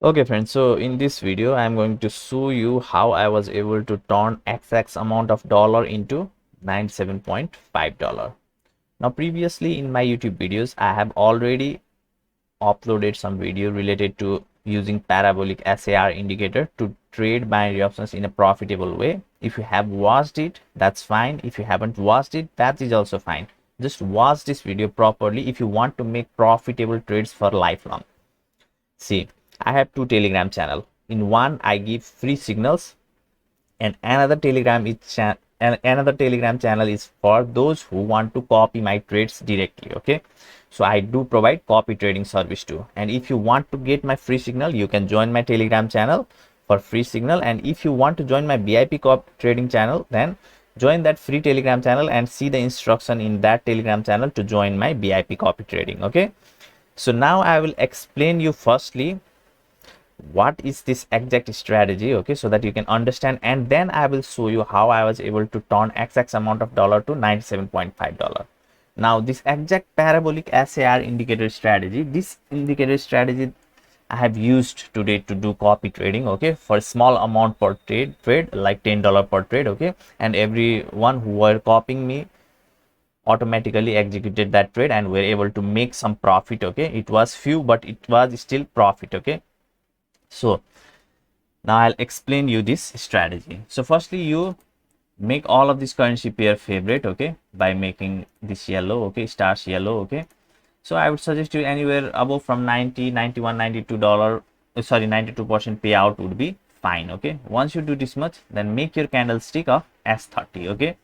Okay friends, so in this video I'm going to show you how I was able to turn XX amount of dollar into $97.5. Now previously in my YouTube videos I have already uploaded some video related to using parabolic SAR indicator to trade binary options in a profitable way. If you have watched it, that's fine. If you haven't watched it, that is also fine. Just watch this video properly if you want to make profitable trades for lifelong. See, I have two Telegram channel. In one, I give free signals, and another Telegram channel is for those who want to copy my trades directly. Okay, so I do provide copy trading service too. And if you want to get my free signal, you can join my Telegram channel for free signal. And if you want to join my VIP copy trading channel, then join that free Telegram channel and see the instruction in that Telegram channel to join my VIP copy trading. Okay, so now I will explain you firstly what is this exact strategy, okay, so that you can understand, and then I will show you how I was able to turn XX amount of dollar to $97.5. Now this exact parabolic SAR indicator strategy, this indicator strategy I have used today to do copy trading, okay, for a small amount per trade like $10 per trade, okay, and everyone who were copying me automatically executed that trade and were able to make some profit. Okay, it was few but it was still profit. Okay, so now I'll explain you this strategy. So firstly, you make all of this currency pair favorite, okay, by making this yellow, okay, stars yellow, okay. So I would suggest you anywhere above from 90, 91, $92, sorry, 92% payout would be fine. Okay, once you do this much, then make your candlestick of S30, okay,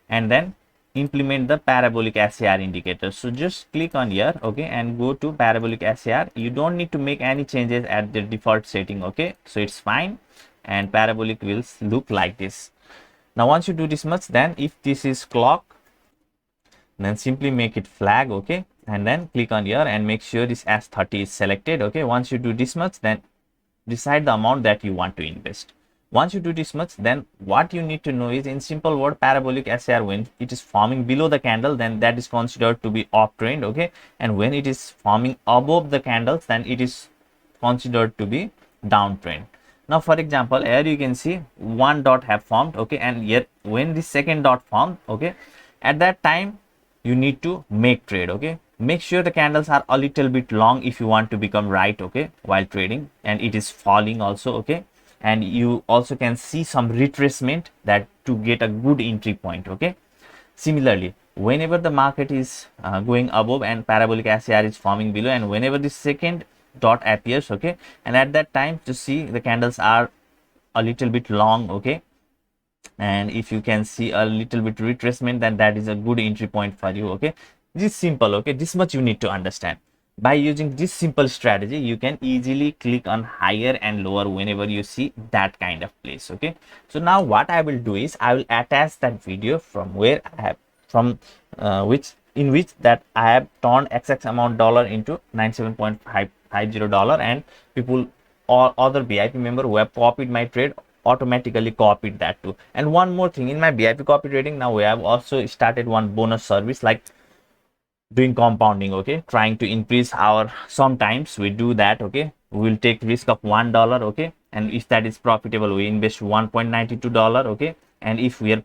and then implement the parabolic SAR indicator. So just click on here, okay, and go to parabolic SAR. You don't need to make any changes at the default setting, okay, so it's fine, and parabolic will look like this. Now once you do this much, then if this is clock, then simply make it flag, okay, and then click on here and make sure this S30 is selected. Okay, once you do this much, then decide the amount that you want to invest. Once you do this much, then what you need to know is, in simple word, parabolic SAR, when it is forming below the candle, then that is considered to be uptrend, okay, and when it is forming above the candles, then it is considered to be downtrend. Now for example, here you can see one dot have formed, okay, and here when the second dot formed, okay, at that time you need to make trade. Okay, make sure the candles are a little bit long if you want to become right, okay, while trading, and it is falling also, okay, and you also can see some retracement that to get a good entry point. Okay, similarly, whenever the market is going above and parabolic SAR is forming below, and whenever the second dot appears, okay, and at that time to see the candles are a little bit long, okay, and if you can see a little bit retracement, then that is a good entry point for you. Okay, this is simple. Okay, this much you need to understand. By using this simple strategy, you can easily click on higher and lower whenever you see that kind of place. Okay, so now what I will do is I will attach that video from where I have from which that I have turned XX amount dollar into $97.550, and people or other VIP member who have copied my trade automatically copied that too. And one more thing, in my VIP copy trading, now we have also started one bonus service like doing compounding. Okay, trying to increase our, sometimes we do that. Okay, we will take risk of $1, okay, and if that is profitable, we invest $1.92, okay, and if we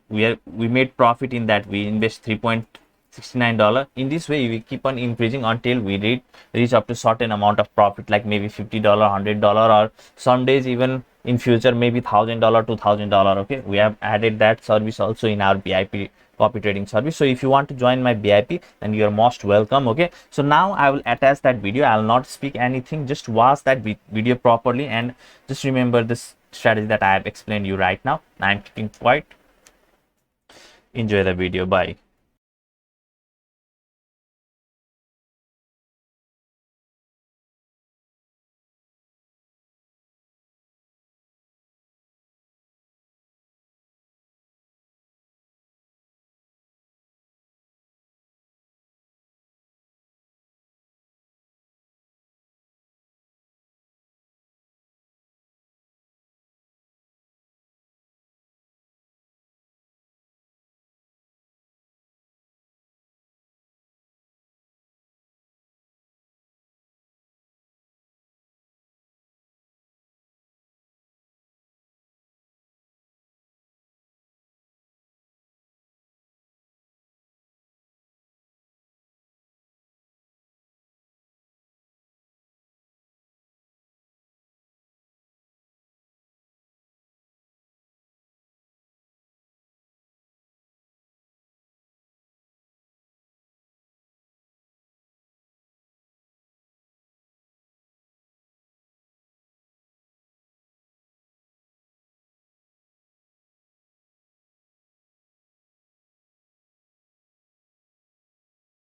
made profit in that, we invest $3.69. In this way we keep on increasing until we reach up to certain amount of profit, like maybe $50, $100, or some days even in future maybe $1,000, $2,000. Okay, we have added that service also in our VIP copy trading service. So if you want to join my VIP, then you are most welcome. Okay, so now I will attach that video. I will not speak anything, just watch that video properly and just remember this strategy that I have explained you right now. I'm keeping quiet. Enjoy the video. Bye.